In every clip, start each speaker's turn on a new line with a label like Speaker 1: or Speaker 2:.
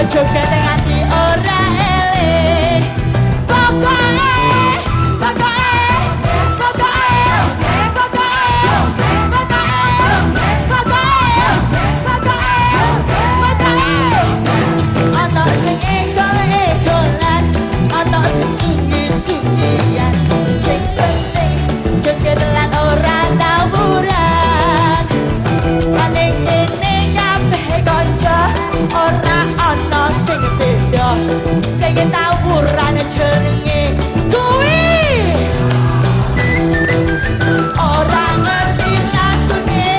Speaker 1: joget nganti ora eling. Pokoke ana sing egol-egolan, ana sing sunyi-sunyian, sing penting joget lan ora tawuran. Ning kene kabeh kanca ora ana sing beda, sing tawuran jenenge kuwi. Ora ngerti lagune,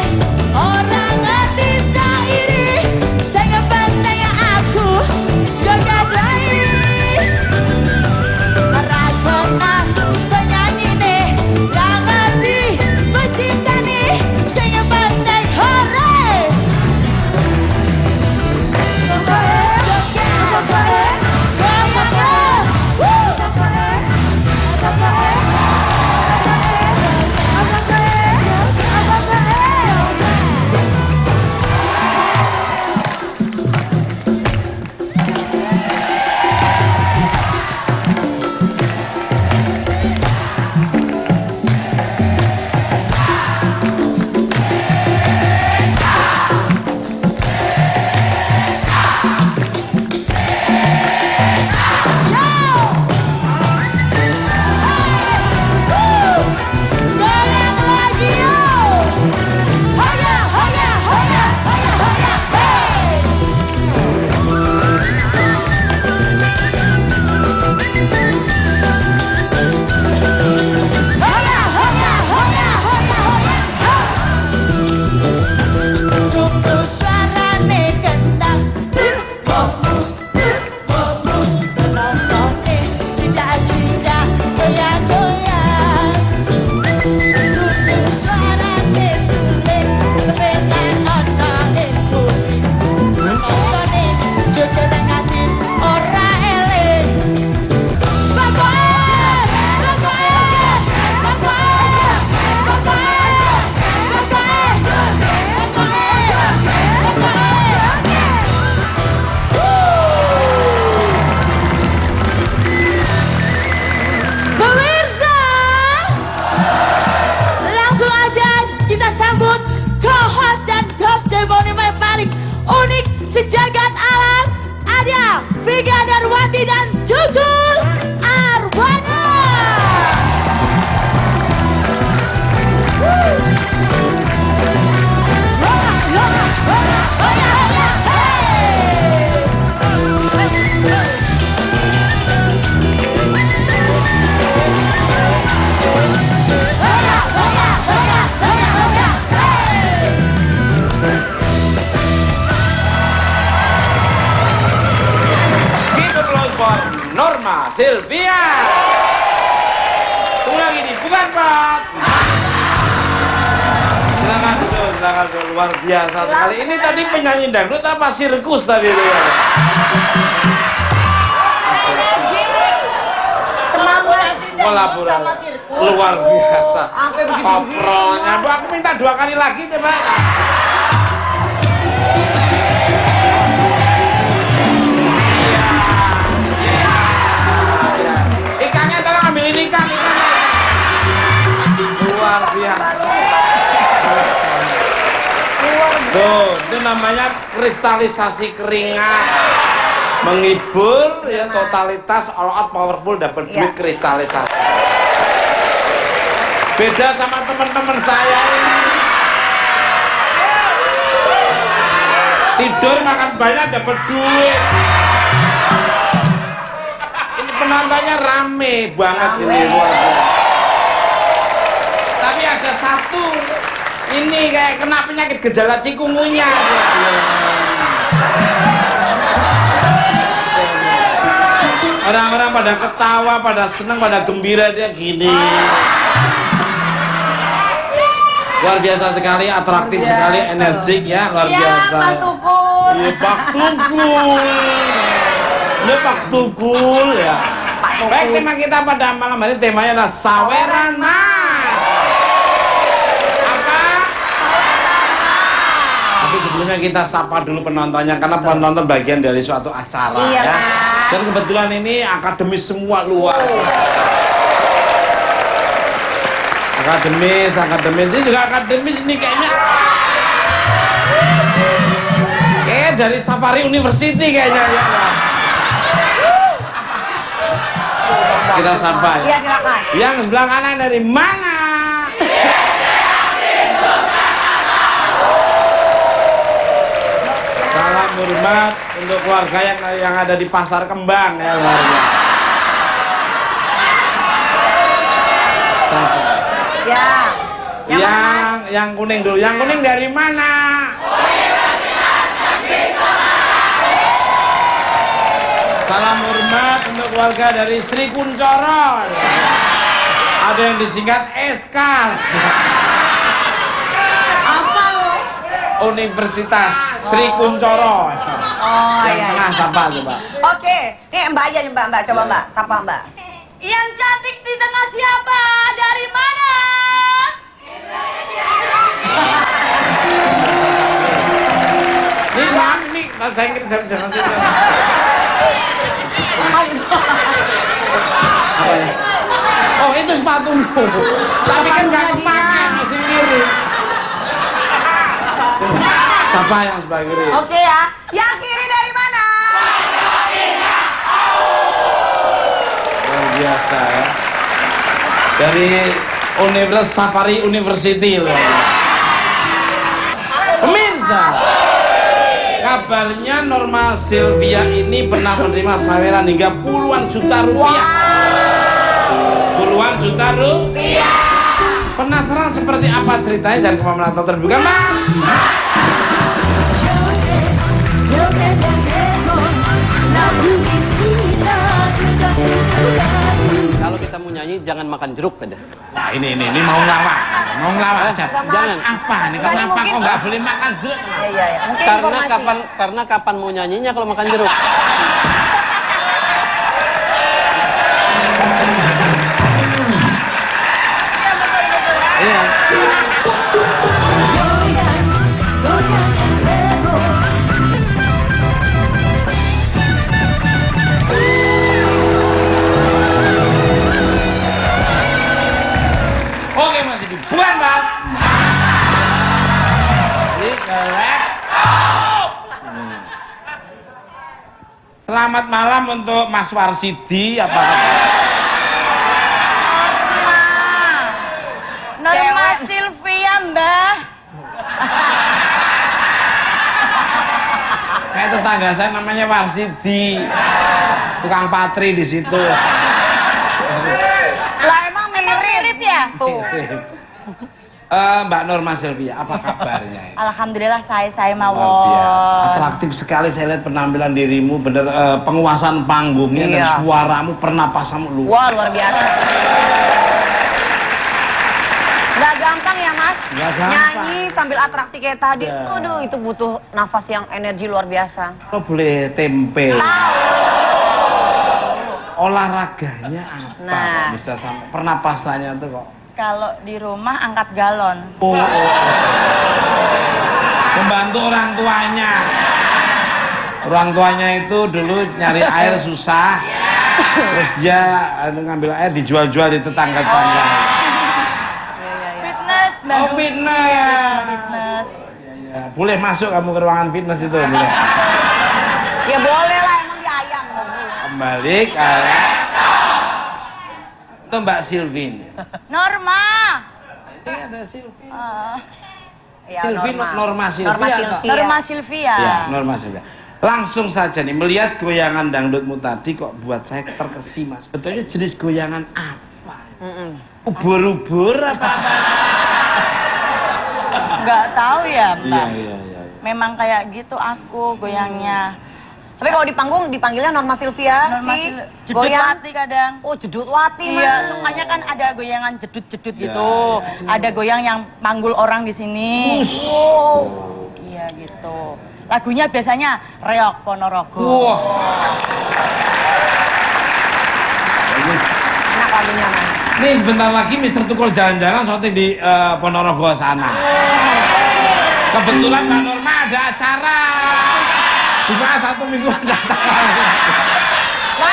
Speaker 1: ora ngerti sairi, sing penting aku joget wae. Ora kenal penyanyine, gak ngerti pecintane, sing penting hore. Sejagat alam ada Vega Darwati dan Tutul Arwana.
Speaker 2: Norma Sylvia. Ulang ini bukan Pak. Silakan luar biasa sekali. Ini tadi penyanyi dangdut apa sirkus tadi itu ya? Kolaborasi luar biasa. Koprolnya, Bu, aku minta 2 kali lagi coba. Ikannya tolong ambilin ikan. Luar biasa. Tuh, itu namanya kristalisasi keringat. Menghibur ya, totalitas, all out, powerful, dapat duit, kristalisasi. Beda sama teman-teman saya ini. Tidur makan banyak dapat duit. Ini penontonnya rame banget ini luar biasa. Tapi ada satu ini kayak kena penyakit gejala cikungunya. Orang-orang pada ketawa, pada senang, pada gembira, dia gini. Luar biasa sekali, atraktif sekali, energik ya, luar biasa.
Speaker 1: Pak Tukul.
Speaker 2: Iya, Pak Tukul. Iya, Pak Tukul ya. Baik, tema kita pada malam hari temanya adalah Sawerana. Apa? Tapi sebelum sebelumnya kita sapa dulu penontonnya karena penonton bagian dari suatu acara
Speaker 3: Iya,
Speaker 2: ya.
Speaker 3: Kak.
Speaker 2: Dan kebetulan ini akademis semua luar. Akademis ini juga akademis ini kayaknya. Kayak dari Safari University kayaknya ya. Kita sapa ya.
Speaker 3: Iya, silakan.
Speaker 2: Yang sebelah kanan dari mana? Salam hormat untuk keluarga yang ada di Pasar Kembang ya keluarga. Satu.
Speaker 3: Ya. Yang mana, Mas?
Speaker 2: Yang kuning dulu. Yang kuning dari mana? Salam hormat untuk keluarga dari Sri Kuncoro. Ada yang disingkat Eskal.
Speaker 1: Apa lo?
Speaker 2: Universitas Sri Kuncoro.
Speaker 3: Oh,
Speaker 2: Yang
Speaker 3: iya.
Speaker 2: tengah siapa coba?
Speaker 3: Oke, nih Mbak aja nih Mbak, coba Mbak, sapa Mbak.
Speaker 1: Yang cantik di tengah siapa? Dari mana?
Speaker 2: Ini maaf nih, saya jangan apa ya? Oh itu sepatumu. Tapi kan nggak kepake masih kiri. Siapa yang sebelah kiri?
Speaker 3: Oke ya, yang kiri dari mana?
Speaker 2: Luar biasa ya. Dari Universitas Safari University loh. Pemirsa, kabarnya Norma Sylvia ini pernah menerima saweran hingga puluhan juta rupiah. Puluhan juta rupiah. Penasaran seperti apa ceritanya? Jangan kemana-mana, nonton terbuka, Mas.
Speaker 4: Kalau kita mau nyanyi jangan makan jeruk aja.
Speaker 2: Nah ini mau ngelawak, siapa?
Speaker 4: Jangan.
Speaker 2: Apa nih?
Speaker 3: Tadi
Speaker 2: Kenapa
Speaker 3: mungkin-
Speaker 2: kok nggak boleh makan jeruk?
Speaker 3: Iya. Mungkin
Speaker 4: Karena
Speaker 3: informasi.
Speaker 4: kapan mau nyanyinya kalau makan jeruk? Iya.
Speaker 2: Oke masih di bulan Pak. Ini kelek. Selamat malam untuk Mas Warsidi. Apa
Speaker 1: Norma
Speaker 3: Cewek.
Speaker 1: Sylvia, Mbah.
Speaker 2: kayak tetangga saya namanya Warsidi, tukang patri di situ.
Speaker 3: Lah emang mirip.
Speaker 1: Mirip ya?
Speaker 3: Tuh.
Speaker 2: Mbak Norma Sylvia, apa kabarnya?
Speaker 1: Alhamdulillah saya
Speaker 2: Luar biasa.
Speaker 1: mawon.
Speaker 2: Atraktif sekali saya lihat penampilan dirimu, bener penguasaan panggungnya dan
Speaker 3: Iya.
Speaker 2: suaramu, pernapasanmu luar.
Speaker 3: Wah, luar biasa. Gak gampang ya Mas,
Speaker 2: Nggak gampang.
Speaker 3: nyanyi sambil atraksi kayak tadi.
Speaker 2: Ya.
Speaker 3: Aduh, itu butuh nafas yang energi luar biasa.
Speaker 2: Kalau boleh tempe. Olahraganya apa?
Speaker 3: Nah.
Speaker 2: Kok bisa sampai pernapasannya tuh kok.
Speaker 1: Kalau di rumah angkat galon.
Speaker 2: Oh. Membantu orang tuanya. Orang tuanya itu dulu nyari air susah. Terus dia ngambil air dijual-jual di tetangga-tetangga.
Speaker 1: Fitness, Mbak.
Speaker 2: Oh, fitness.
Speaker 1: Fitness.
Speaker 2: Ya, boleh masuk kamu ke ruangan fitness itu, boleh.
Speaker 3: Ya boleh lah, emang dia ayam.
Speaker 2: Kembali ke itu Mbak Sylvin.
Speaker 1: Norma.
Speaker 2: Ini ada Sylvin.
Speaker 3: Ya,
Speaker 2: Sylvie, Norma Sylvia,
Speaker 3: Norma
Speaker 2: atau?
Speaker 3: Sylvia.
Speaker 1: Norma Sylvia.
Speaker 2: Ya, Norma Sylvia. Langsung saja nih, melihat goyangan dangdutmu tadi kok buat saya terkesima. Sebetulnya jenis goyangan apa? Ubur-ubur apa?
Speaker 1: Nggak tahu ya, Mbak.
Speaker 2: Iya.
Speaker 1: Memang kayak gitu aku goyangnya.
Speaker 3: Tapi kalau di panggung dipanggilnya Norma Sylvia
Speaker 1: Norma
Speaker 3: sih.
Speaker 1: jedut wati kadang.
Speaker 3: Oh, jedut wati
Speaker 1: Iya,
Speaker 3: Mas.
Speaker 1: sukanya kan ada goyangan jedut-jedut
Speaker 2: Ya,
Speaker 1: gitu. Ada goyang yang manggul orang di sini.
Speaker 3: Oh.
Speaker 1: Iya gitu. Lagunya biasanya Reok Ponorogo.
Speaker 2: Wah.
Speaker 3: Enak lagunya Mas.
Speaker 2: Nih sebentar lagi Mister Tukul jalan-jalan soalnya di Ponorogo sana. Kebetulan Mbak Norma ada acara. Jumat Sabtu Minggu ada acara.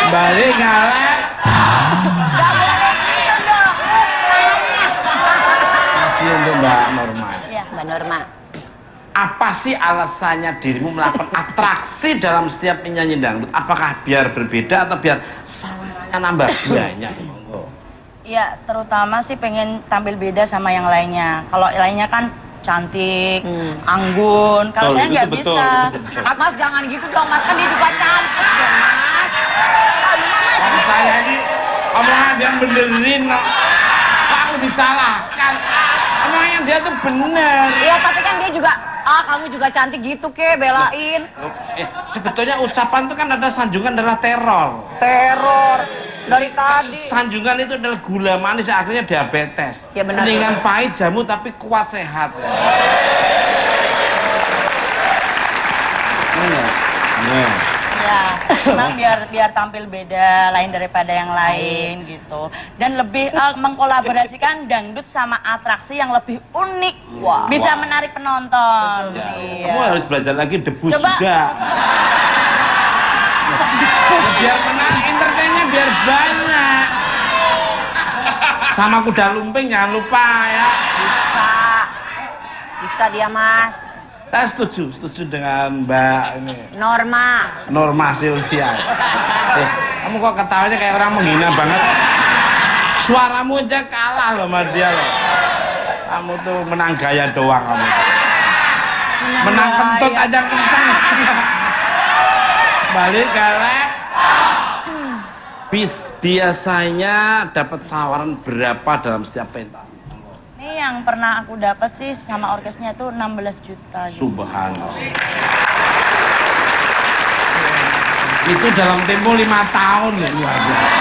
Speaker 2: Balik galak.
Speaker 3: Gak boleh gitu dong.
Speaker 2: Masih untuk Mbak Norma.
Speaker 1: Iya.
Speaker 3: Mbak Norma.
Speaker 2: Apa sih alasannya dirimu melakukan atraksi dalam setiap nyanyi dangdut? Apakah biar berbeda atau biar sawerannya nambah banyak? Monggo.
Speaker 1: Iya, terutama sih pengen tampil beda sama yang lainnya. Kalau yang lainnya kan cantik, anggun. Kalau
Speaker 2: Betul,
Speaker 1: saya
Speaker 2: itu
Speaker 1: nggak
Speaker 2: betul,
Speaker 1: bisa.
Speaker 2: itu betul.
Speaker 3: Mas jangan gitu dong, Mas kan dia juga cantik dong, Mas.
Speaker 2: Kalau saya ini omongan yang benerin, kok aku disalahkan? Omongan dia tuh bener.
Speaker 3: Iya, tapi kan dia juga, kamu juga cantik gitu ke, belain.
Speaker 2: Sebetulnya ucapan itu kan ada sanjungan adalah teror.
Speaker 3: Teror dari tadi.
Speaker 2: Sanjungan itu adalah gula manis yang akhirnya diabetes.
Speaker 3: Ya, benar.
Speaker 2: Mendingan pahit jamu tapi kuat sehat. Nah.
Speaker 1: Ya, memang biar tampil beda, lain daripada yang lain gitu. Dan lebih mengkolaborasikan dangdut sama atraksi yang lebih unik.
Speaker 3: Wow.
Speaker 1: Bisa menarik penonton.
Speaker 2: Ya,
Speaker 1: Iya.
Speaker 2: kamu harus belajar lagi debus
Speaker 1: Coba.
Speaker 2: juga. Biar menarik, entertainnya biar banyak. Sama kuda lumping jangan lupa ya.
Speaker 3: Bisa dia, Mas.
Speaker 2: Saya setuju dengan Mbak ini.
Speaker 3: Norma
Speaker 2: Sylvia. Kamu kok ketawanya kayak orang menghina banget. Suaramu aja kalah loh sama dia loh. Kamu tuh menang gaya doang kamu. Menang kentut aja kencang. Balik galak. Biasanya dapat sawaran berapa dalam setiap pentas?
Speaker 1: Ini yang pernah aku dapat sih sama orkesnya itu 16 juta. Gitu.
Speaker 2: Subhanallah. Itu dalam tempo 5 tahun ya luar biasa.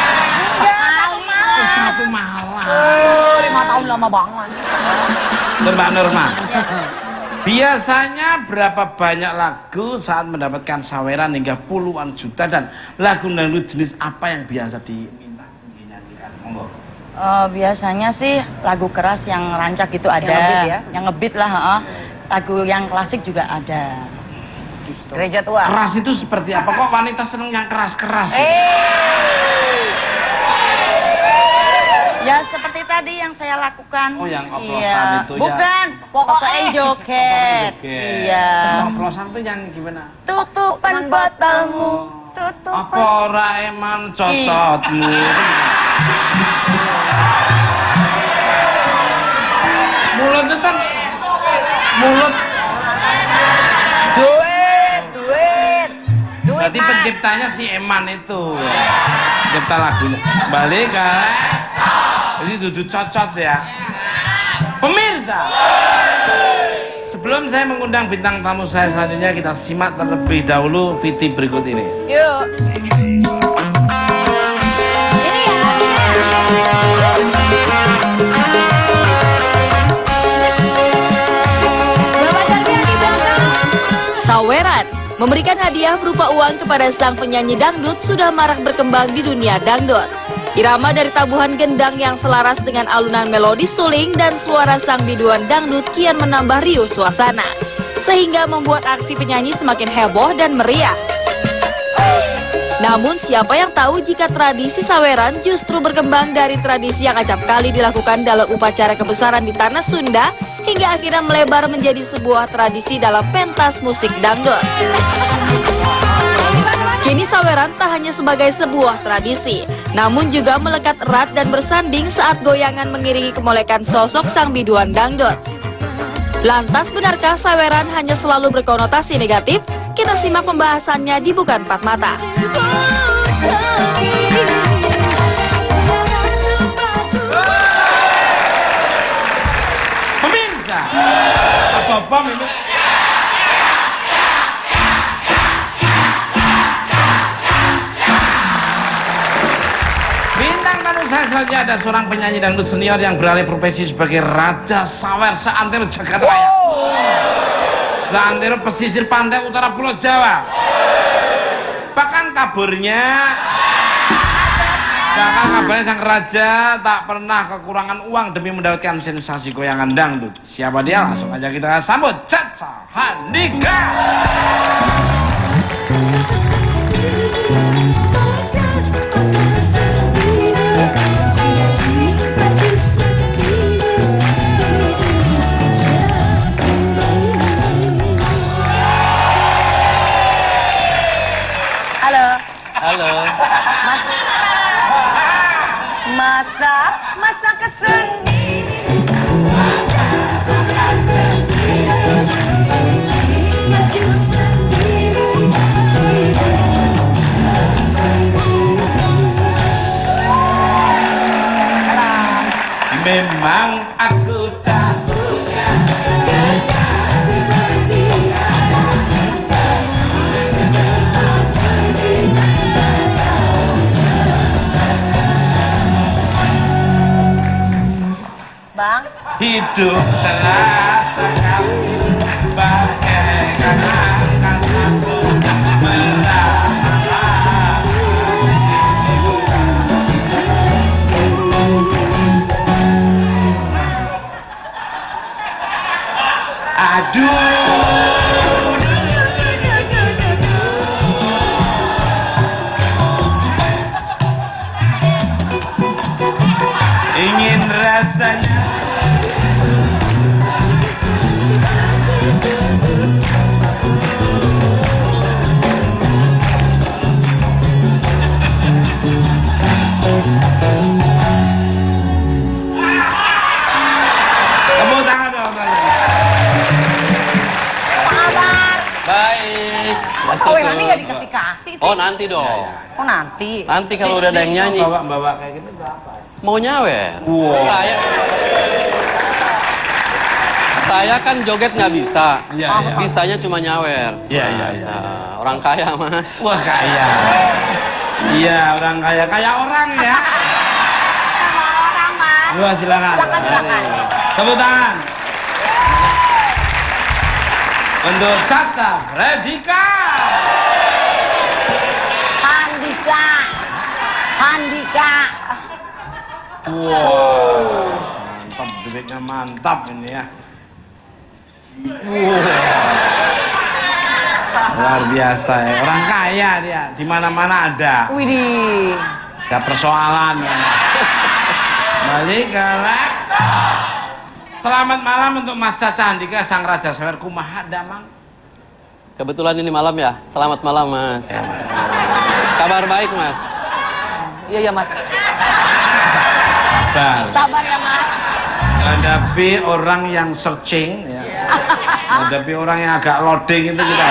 Speaker 2: Satu malam.
Speaker 3: 5 tahun lama banget.
Speaker 2: Mbak Norma. Biasanya berapa banyak lagu saat mendapatkan saweran hingga puluhan juta, dan lagu dangdut jenis apa yang biasa diminta dinyanyikan? Monggo.
Speaker 1: Biasanya sih lagu keras yang rancak gitu ada,
Speaker 3: ngebeat ya?
Speaker 1: yang ngebeat lah, heeh. Lagu yang klasik juga ada.
Speaker 3: Gereja tua.
Speaker 2: Keras itu seperti apa? Kok wanita seneng yang keras-keras?
Speaker 1: Ya seperti tadi yang saya lakukan.
Speaker 2: Oh, yang oplosan
Speaker 1: iya.
Speaker 2: itu ya.
Speaker 1: Bukan, pokoknya joget. Iya.
Speaker 2: Oplosan tuh yang gimana?
Speaker 1: Tutupan botolmu, tutupan.
Speaker 2: Apa ora eman cocotmu? Mulut itu kan mulut.
Speaker 3: Duit.
Speaker 2: Berarti
Speaker 3: Mas.
Speaker 2: penciptanya si Eman itu. Pencipta lagunya. Balik kan? Jadi duduk cocot ya. Pemirsa, sebelum saya mengundang bintang tamu saya selanjutnya, kita simak terlebih dahulu VT berikut ini.
Speaker 3: Yuk. Ini ya. Bapak Jarbian di belakang.
Speaker 5: Saweran, memberikan hadiah berupa uang kepada sang penyanyi dangdut sudah marak berkembang di dunia dangdut. Irama dari tabuhan gendang yang selaras dengan alunan melodi suling dan suara sang biduan dangdut kian menambah riuh suasana, sehingga membuat aksi penyanyi semakin heboh dan meriah. Namun siapa yang tahu jika tradisi saweran justru berkembang dari tradisi yang acap kali dilakukan dalam upacara kebesaran di tanah Sunda, hingga akhirnya melebar menjadi sebuah tradisi dalam pentas musik dangdut. Kini saweran tak hanya sebagai sebuah tradisi, namun juga melekat erat dan bersanding saat goyangan mengiringi kemolekan sosok sang biduan dangdut. Lantas benarkah saweran hanya selalu berkonotasi negatif? Kita simak pembahasannya di Bukan Empat Mata.
Speaker 2: Pemirsa, apa bom itu? Bintang tamu saya selanjutnya ada seorang penyanyi dangdut senior yang beralih profesi sebagai Raja Sawer seantero jagat raya. Seantero pesisir pantai utara Pulau Jawa. Bahkan kaburnya Bahkan kabarnya sang raja tak pernah kekurangan uang demi mendapatkan sensasi goyangan dangdut. Siapa dia? Langsung aja kita sambut Caca Handika.
Speaker 1: Halo.
Speaker 4: Halo.
Speaker 3: Masa kesendirian.
Speaker 2: Memang aku tahu.
Speaker 3: Bang,
Speaker 2: Hidup terasa kau bagaikan angkasa bersama. Aduh, ingin rasanya. Tepuk tangan dong.
Speaker 3: apa kabar?
Speaker 4: Baik.
Speaker 3: Masa Wenani nggak dikasih-kasih sih?
Speaker 4: Oh, nanti dong.
Speaker 3: Oh, nanti.
Speaker 4: Nanti kalau udah ada yang nyanyi.
Speaker 2: Bawa kayak gini tuh apa?
Speaker 4: Mau nyawer.
Speaker 2: Wow.
Speaker 4: Saya kan joget nggak bisa.
Speaker 2: Iya, iya.
Speaker 4: Bisanya cuma nyawer.
Speaker 2: Iya, iya,
Speaker 4: Mas,
Speaker 2: iya.
Speaker 4: Orang kaya, Mas.
Speaker 2: Wah, kaya. Iya, orang kaya. Kaya orang ya.
Speaker 3: Sama orang, Mas.
Speaker 2: Wah, silakan.
Speaker 3: Silakan.
Speaker 2: Tepuk tangan. Untuk Caca Handika.
Speaker 3: Handika.
Speaker 2: Wow. Mantap, bibitnya mantap ini ya. Luar biasa ya. Orang kaya dia, di mana-mana ada.
Speaker 3: Widih.
Speaker 2: Ada persoalan. Ya. Balik ke Selamat malam untuk Mas Caca Handika, sang raja sawer kumaha damang.
Speaker 4: Kebetulan ini malam ya. Selamat malam, Mas. Kabar baik, Mas.
Speaker 3: Iya, Mas.
Speaker 2: Bang,
Speaker 3: Sabar ya, Mas.
Speaker 2: hadapi orang yang searching, ya. Hadapi orang yang agak loading itu kita.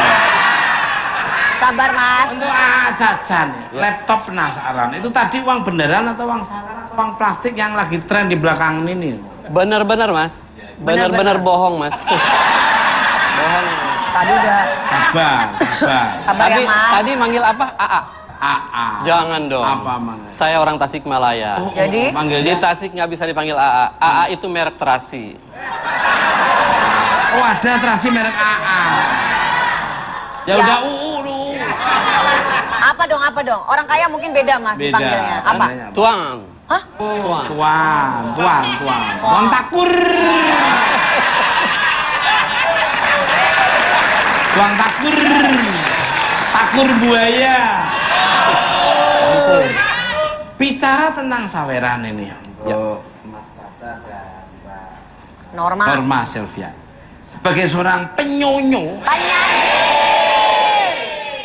Speaker 3: Sabar, Mas.
Speaker 2: Untuk Caca nih, laptop penasaran. Itu tadi uang beneran atau uang saweran atau uang plastik yang lagi tren di belakang ini?
Speaker 4: Bener-bener, Mas. Bener-bener bohong, Mas. Bohong.
Speaker 3: Tadi udah.
Speaker 2: Sabar, sabar.
Speaker 3: Sabar ya, Mas.
Speaker 4: Tadi manggil apa? AA.
Speaker 2: AA.
Speaker 4: Jangan dong.
Speaker 2: Apa manggil?
Speaker 4: Saya orang Tasikmalaya.
Speaker 3: Jadi?
Speaker 4: Di
Speaker 2: Manggilnya
Speaker 4: Tasik nggak bisa dipanggil AA. AA itu merek terasi.
Speaker 2: oh ada terasi merek AA. Ya,
Speaker 3: Ya.
Speaker 2: udah UU lu.
Speaker 3: Apa dong? Orang kaya mungkin beda, Mas,
Speaker 2: Beda.
Speaker 3: dipanggilnya. Apa?
Speaker 2: Namanya
Speaker 4: Tuang.
Speaker 3: Hah?
Speaker 2: Tuan takur. Tuang takur. Takur buaya. Bicara tentang saweran ini untuk Mas Caca dan Mbak
Speaker 3: Norma.
Speaker 2: Norma Sylvia. Sebagai seorang penyonyo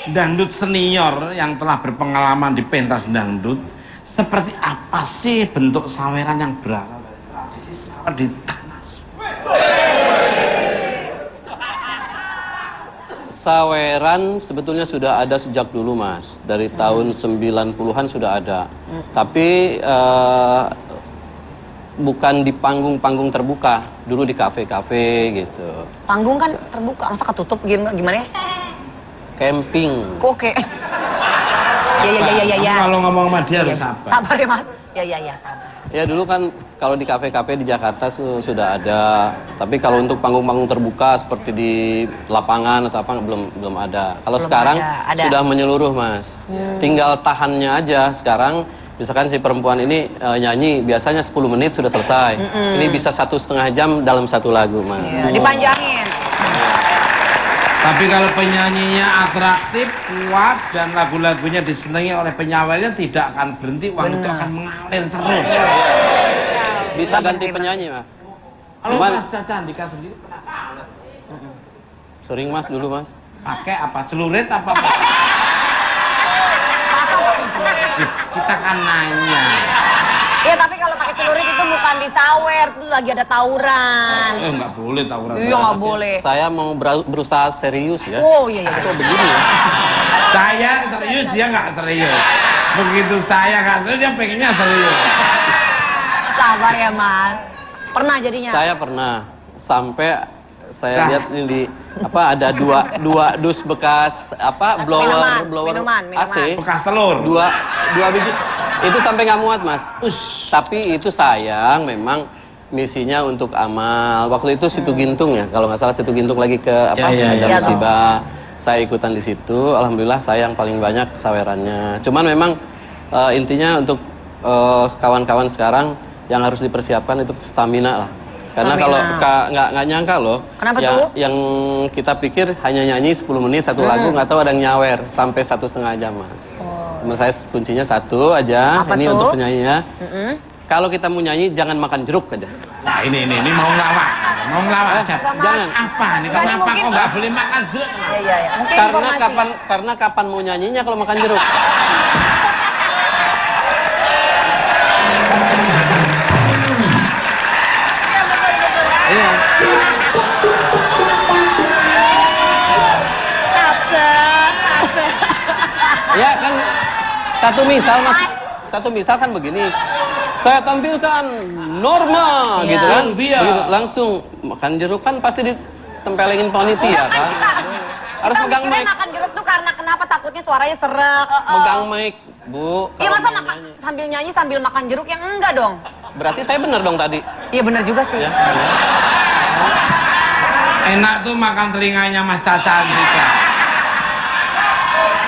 Speaker 2: dangdut senior yang telah berpengalaman di pentas dangdut, seperti apa sih bentuk saweran yang berasal dari tradisi sawer di tanah Sunda?
Speaker 4: Saweran sebetulnya sudah ada sejak dulu, Mas. Dari tahun 90-an sudah ada. Tapi bukan di panggung-panggung terbuka. Dulu di kafe-kafe gitu.
Speaker 3: Panggung kan terbuka, masa ketutup gimana ya?
Speaker 4: Camping.
Speaker 3: Kok kayak... Ya.
Speaker 2: Kamu kalau ngomong sama dia harus sabar.
Speaker 3: Sabar ya, Mas. Ya, sabar.
Speaker 4: Ya dulu kan kalau di kafe-kafe di Jakarta sudah ada. Tapi kalau untuk panggung-panggung terbuka seperti di lapangan atau apa belum ada. Kalau
Speaker 3: Belum
Speaker 4: sekarang
Speaker 3: ada.
Speaker 4: sudah menyeluruh, Mas. Tinggal tahannya aja. Sekarang Misalkan si perempuan ini nyanyi biasanya 10 menit sudah selesai. Ini bisa 1,5 jam dalam satu lagu, Mas.
Speaker 3: Iya, dipanjangin.
Speaker 2: Tapi kalau penyanyinya atraktif, kuat, dan lagu-lagunya disenangi oleh penyawernya tidak akan berhenti, uang itu akan mengalir terus.
Speaker 4: Bisa ganti penyanyi, Mas.
Speaker 2: Kalau
Speaker 4: Cuman
Speaker 2: Mas Caca Andika sendiri pernah
Speaker 4: sering, Mas, dulu, Mas.
Speaker 2: pakai apa? Celurit apa?
Speaker 3: Masa pakai celurit?
Speaker 2: Kita kan nanya.
Speaker 3: Iya, tapi kalau pakai celurit itu bukan di sawer, itu lagi ada tawuran.
Speaker 2: Nggak boleh tawuran.
Speaker 3: Iya, nggak boleh.
Speaker 4: Saya mau berusaha serius ya.
Speaker 3: Oh iya, iya.
Speaker 4: Kok begini ya?
Speaker 2: Saya serius, dia nggak serius. Begitu saya nggak serius, dia pengennya serius.
Speaker 3: Sabar ya, Mas. Pernah jadinya?
Speaker 4: Saya pernah sampai saya lihat ini di apa ada dua dus bekas apa blower
Speaker 3: Minuman.
Speaker 4: AC
Speaker 2: Bekas telur.
Speaker 4: dua biji itu sampai nggak muat, Mas. Tapi itu sayang, memang misinya untuk amal. Waktu itu Situ Gintung ya, kalau nggak salah Situ Gintung lagi ke apa
Speaker 2: Ya,
Speaker 4: ada
Speaker 2: ya.
Speaker 4: musibah. Saya ikutan di situ, alhamdulillah saya yang paling banyak sawerannya. Cuman memang intinya untuk kawan-kawan sekarang yang harus dipersiapkan itu stamina lah. Karena kalau nggak nyangka loh,
Speaker 3: Kenapa tuh?
Speaker 4: yang kita pikir hanya nyanyi 10 menit satu lagu, nggak tahu ada yang nyawer sampai 1,5 jam, Mas. Cuma saya kuncinya satu aja.
Speaker 3: Apa
Speaker 4: ini
Speaker 3: tuh?
Speaker 4: untuk penyanyinya. Kalau kita mau nyanyi jangan makan jeruk aja.
Speaker 2: Nah ini mau ngelawak. Mau ngelawak siapa?
Speaker 4: Jangan.
Speaker 2: Apa nih?
Speaker 3: Tadi
Speaker 2: Kenapa
Speaker 3: mungkin-
Speaker 2: kok nggak boleh makan jeruk?
Speaker 3: Iya. Mungkin
Speaker 4: Karena
Speaker 3: informasi.
Speaker 4: kapan mau nyanyinya kalau makan jeruk? Iya. Ya kan satu misal, Mas. Satu misal kan begini. Saya tampilkan Norma
Speaker 3: Iya.
Speaker 4: gitu kan.
Speaker 2: Iya.
Speaker 4: Begitu, langsung makan jeruk kan pasti ditempelin panitia kan. Harus
Speaker 3: Kita
Speaker 4: pegang
Speaker 3: mikirnya
Speaker 4: mic.
Speaker 3: makan jeruk tuh karena kenapa takutnya suaranya serak.
Speaker 4: Megang mic, Bu.
Speaker 3: Iya,
Speaker 4: kalau
Speaker 3: masa
Speaker 4: mau
Speaker 3: makan
Speaker 4: nyanyi.
Speaker 3: sambil nyanyi sambil makan jeruk yang enggak dong?
Speaker 4: Berarti saya benar dong tadi.
Speaker 3: Iya benar juga sih.
Speaker 4: Ya.
Speaker 2: Enak tuh makan telinganya Mas Caca Andika.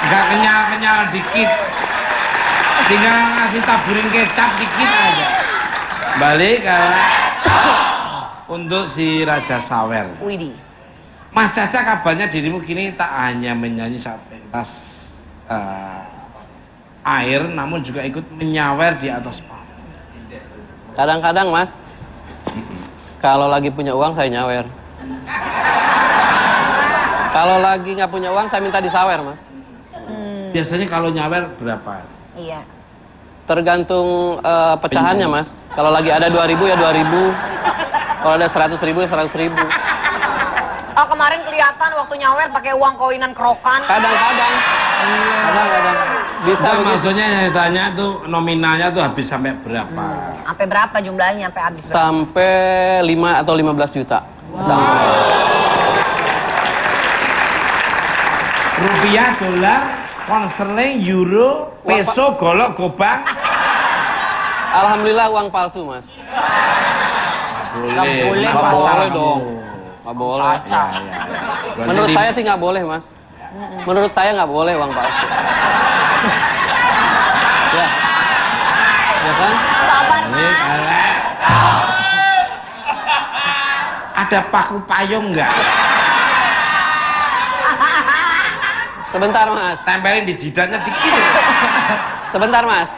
Speaker 2: Nggak kenyal-kenyal dikit. Tinggal ngasih taburin kecap dikit aja. Balik untuk si Raja Sawer.
Speaker 3: Widih.
Speaker 2: Mas Caca, kabarnya dirimu kini tak hanya menyanyi saat pentas air, namun juga ikut menyawer di atas panggung.
Speaker 4: Kadang-kadang, Mas, kalau lagi punya uang saya nyawer. Kalau lagi nggak punya uang saya minta disawer, Mas.
Speaker 2: Biasanya kalau nyawer berapa?
Speaker 3: Iya.
Speaker 4: Tergantung pecahannya, Mas. Kalau lagi ada 2.000 ya 2.000. Kalau ada 100.000 ya 100.000.
Speaker 3: Oh, kemarin kelihatan waktu nyawer pakai uang koinan kerokan.
Speaker 4: Kadang-kadang. Kadang-kadang. Bisa
Speaker 2: Bisa
Speaker 4: begitu.
Speaker 2: maksudnya yang saya tanya tuh nominalnya tuh habis sampai berapa?
Speaker 3: Sampai berapa jumlahnya? Sampai habis berapa?
Speaker 4: Sampai 5 atau 15 juta. Sampai.
Speaker 2: Rupiah, dolar, pound sterling, euro, peso, golok, gobang.
Speaker 4: Alhamdulillah uang palsu, Mas.
Speaker 3: Nggak boleh,
Speaker 4: Nggak
Speaker 3: Mas.
Speaker 4: boleh dong. Nggak boleh. Menurut saya sih nggak boleh, Mas. Menurut saya nggak boleh uang palsu. Ya. Ya kan?
Speaker 3: Sabar, Mas.
Speaker 2: Ada paku payung nggak?
Speaker 4: Sebentar, Mas.
Speaker 2: Tempelin di jidatnya dikit.
Speaker 4: Sebentar, Mas.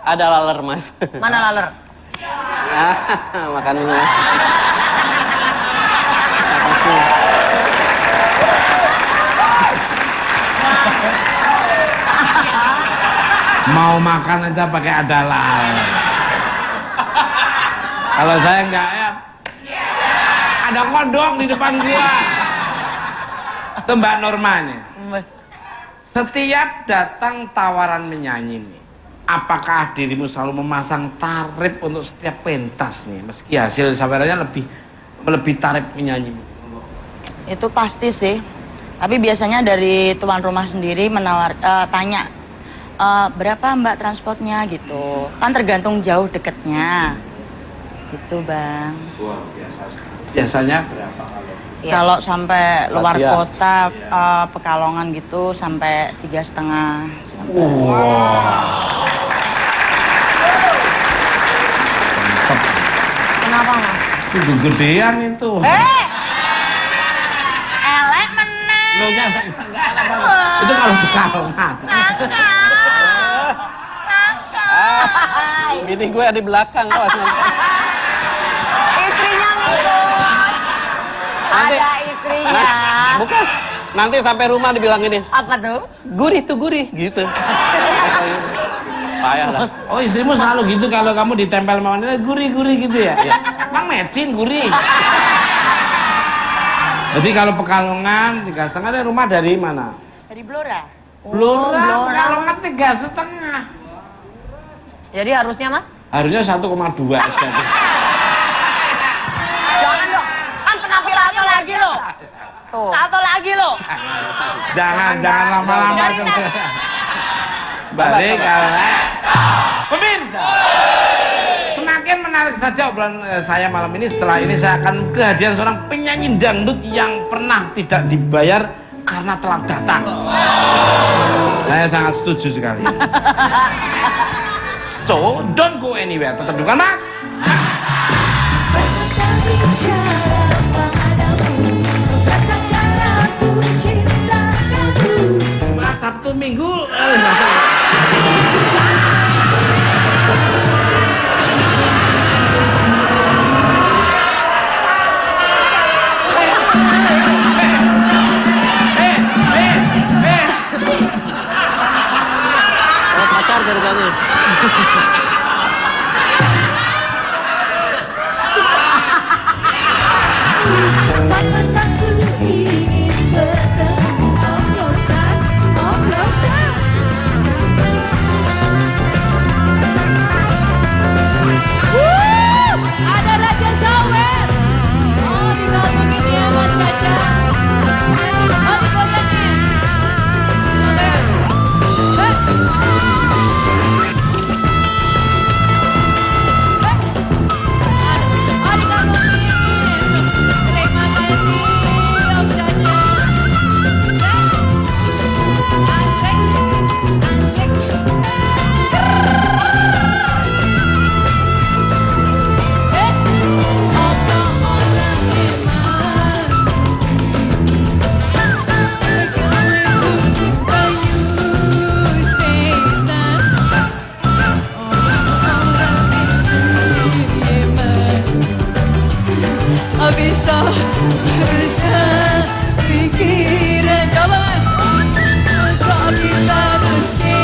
Speaker 4: Ada laler, Mas.
Speaker 3: Mana laler?
Speaker 4: Makan dulu.
Speaker 2: Mau makan aja pakai adalah. Kalau saya enggak ya. Ada kodok di depan gua. Itu Mbak Norma nih. Setiap datang tawaran menyanyi nih, apakah dirimu selalu memasang tarif untuk setiap pentas nih? Meski hasil sawerannya lebih tarif menyanyi.
Speaker 1: Itu pasti sih. Tapi biasanya dari tuan rumah sendiri tanya berapa Mbak transportnya gitu. Kan tergantung jauh deketnya. Gitu, Bang.
Speaker 2: Wah, biasa sekali. Biasanya berapa kalau?
Speaker 3: Iya.
Speaker 1: Kalau sampai luar
Speaker 4: Rahasia.
Speaker 1: kota Pekalongan gitu sampai 3,5.
Speaker 3: Kenapa Mas?
Speaker 2: Itu gedean itu.
Speaker 1: Elek menang.
Speaker 2: Loh, enggak. Itu kalau pekalongan.
Speaker 4: Bini gue di belakang, awas nanti.
Speaker 3: Istrinya ngikut.
Speaker 4: Nanti-
Speaker 3: Ada istrinya.
Speaker 4: Bukan. Nanti sampai rumah dibilang ini,
Speaker 3: Apa tuh?
Speaker 4: gurih tuh gurih, gitu. Payah lah.
Speaker 2: Oh, istrimu selalu gitu kalau kamu ditempel sama wanita gurih-gurih gitu ya?
Speaker 4: Iya.
Speaker 2: Emang mecin gurih. Jadi kalau Pekalongan 3,5 dari rumah dari mana?
Speaker 1: Dari Blora.
Speaker 2: Blora,
Speaker 3: Blora.
Speaker 2: Pekalongan 3,5.
Speaker 3: Jadi harusnya Mas?
Speaker 2: Harusnya 1,2 aja.
Speaker 3: Jangan dong. Kan penampilannya
Speaker 1: Lagi lo.
Speaker 3: Tuh.
Speaker 1: Satu lagi lo.
Speaker 2: Jangan lama-lama.
Speaker 1: Dari
Speaker 2: coba.
Speaker 1: tadi.
Speaker 2: Balik pemirsa. Semakin menarik saja obrolan saya malam ini. Setelah ini saya akan kehadiran seorang penyanyi dangdut yang pernah tidak dibayar karena telah datang. Saya sangat setuju sekali. So, don't go anywhere. Tetap di kamar. Jumat, Sabtu, Minggu.
Speaker 4: Kalau pacar ceritanya.
Speaker 5: Ada Raja Sawer. Oh, digabungin ya Mas Caca. Oh, digoyangin. Oke. Oh, digabungin. Terima kasih Om Caca. Asik. Asik. Bisa berusaha pikiran coba kok kita mesti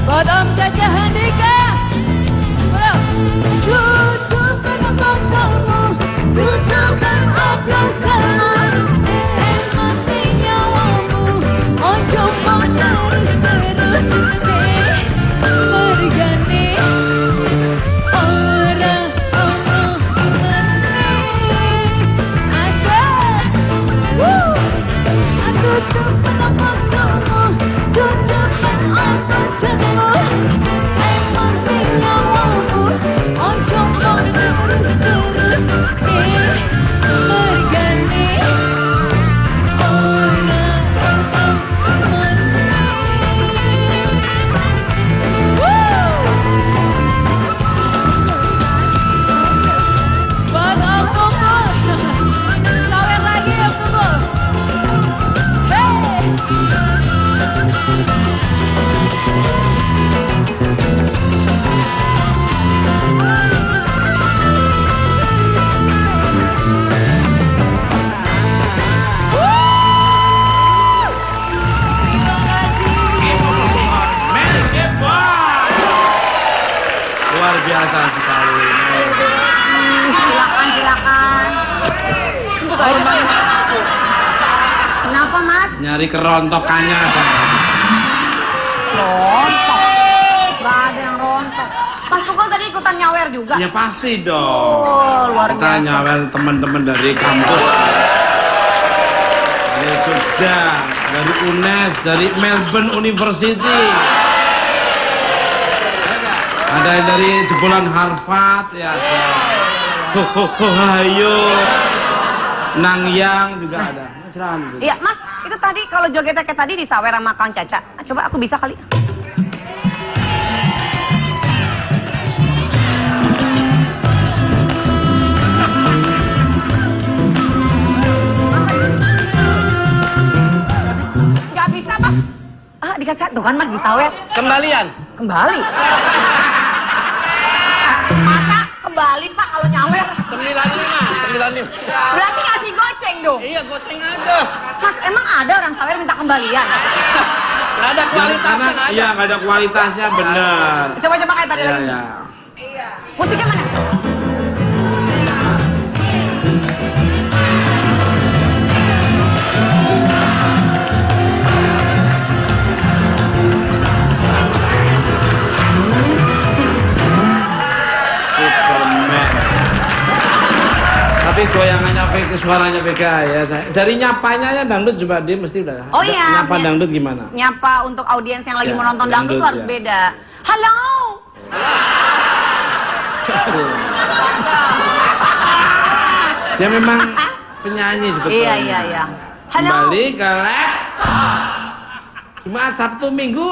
Speaker 5: buat Om Caca Handika. Tutupkan fotomu, tutupkan oplosanmu, mati nyawamu, ojo mau terus-terus berganti orang-orang asal. Tutupkan fotomu, tutupkan oplosanmu, mati nyawamu, ojo mau terus-terus berganti buat Om Tunggul. Sawer lagi Om Tunggul. Hey. Terima kasih.
Speaker 2: Mary Kebon. Luar biasa sekali.
Speaker 3: Silakan, silakan. Kenapa Mas?
Speaker 2: Nyari kerontokannya apa?
Speaker 3: Rontok. Gak ada yang rontok. Mas Tukul tadi ikutan nyawer juga.
Speaker 2: Ya pasti dong.
Speaker 3: Oh, luar
Speaker 2: Kita
Speaker 3: biasa.
Speaker 2: nyawel teman-teman dari kampus. Dari Jogja, dari UNES, dari Melbourne University. Ya nggak? Ada yang dari jebolan Harvard ya. Hayo. Nangyang juga ada. Celan.
Speaker 3: Iya, Mas, itu tadi kalau jogetnya kayak tadi disawer sama Kang Caca. Coba aku bisa kali. Gak bisa, Mas. Ah, dikasih tuh kan Mas disawer.
Speaker 4: Kembalian.
Speaker 3: Kembali. Masa kembali Pak kalau nyawer?
Speaker 4: 95.
Speaker 3: Berarti ngasih goceng dong.
Speaker 4: Iya, goceng aja.
Speaker 3: Mas, emang ada orang sawer minta kembalian?
Speaker 4: Nggak ada kualitasnya, nggak ada.
Speaker 2: Iya, nggak ada kualitasnya, bener.
Speaker 3: Coba-coba kayak tadi
Speaker 2: Iya,
Speaker 3: lagi.
Speaker 2: iya.
Speaker 3: Musiknya mana?
Speaker 2: Superman. Tapi goyangannya Vega, suaranya Vega ya. Dari nyapanya ya dangdut juga dia mesti udah.
Speaker 3: Oh iya.
Speaker 2: Nyapa dangdut gimana?
Speaker 3: Nyapa untuk audiens yang lagi
Speaker 2: Ya,
Speaker 3: menonton dangdut tuh harus
Speaker 2: ya.
Speaker 3: beda. Halo.
Speaker 2: Dia memang penyanyi sebetulnya.
Speaker 3: Iya. Halo.
Speaker 2: Kembali ke laptop. Jumat, Sabtu, Minggu.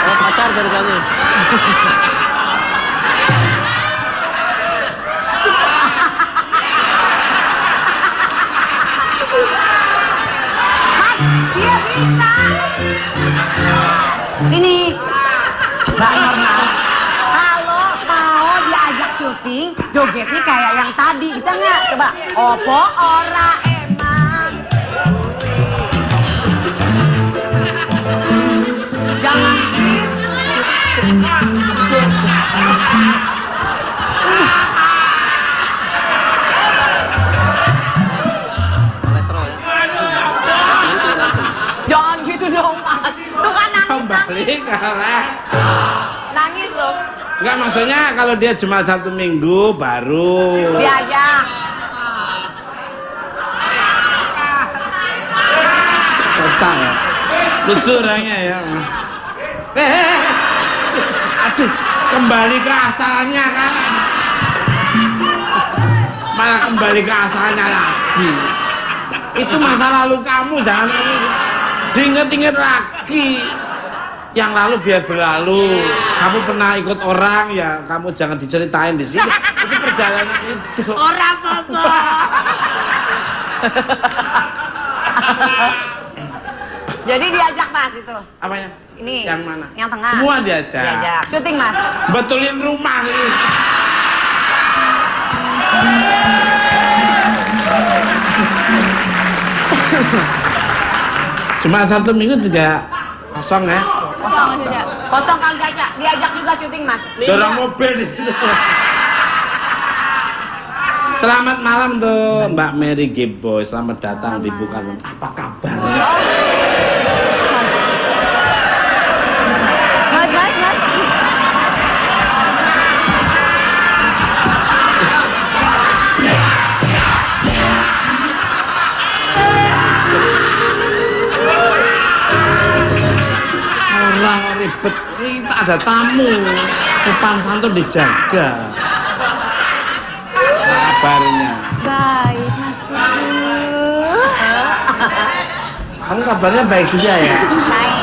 Speaker 4: Oh, pacar ceritanya.
Speaker 3: Dia bisa. Sini. Mbak Norma. Kalau mau diajak syuting, jogetnya kayak yang tadi. Bisa nggak? Coba. Opo ora emang. Jangan
Speaker 4: Elektro ya.
Speaker 3: Jangan gitu dong, Mas. Tuh kan nangis,
Speaker 2: Kembali ke laptop.
Speaker 3: nangis loh.
Speaker 2: Enggak, maksudnya kalau dia Jumat, Sabtu, Minggu baru.
Speaker 3: Diajak.
Speaker 2: Cocok ya. Lucu orangnya ya. Aduh, kembali ke asalnya kan. Malah kembali ke asalnya lagi. Itu masa lalu kamu, jangan kamu diinget-inget lagi. Yang lalu biar berlalu. Kamu pernah ikut orang ya, kamu jangan diceritain di sini. Itu perjalanan itu.
Speaker 3: Orang apa? Jadi diajak Mas itu.
Speaker 2: Apanya?
Speaker 3: Ini.
Speaker 2: Yang mana?
Speaker 3: Yang tengah.
Speaker 2: Semua diajak.
Speaker 3: Diajak. Syuting Mas.
Speaker 2: Betulin rumah ini. Cuma Sabtu Minggu juga kosong ya.
Speaker 3: Kosong aja. Kosong Kang Caca. Diajak juga syuting Mas.
Speaker 2: Dorong mobil di situ. Selamat malam tuh Mbak Mary Geboy. Selamat datang di Bukan. Apa kabar?
Speaker 3: Mas.
Speaker 2: Orang ribet, ini ada tamu. Sopan santun dijaga. Apa kabarnya?
Speaker 3: Baik Mas.
Speaker 2: Kamu kabarnya baik juga ya?
Speaker 3: Baik.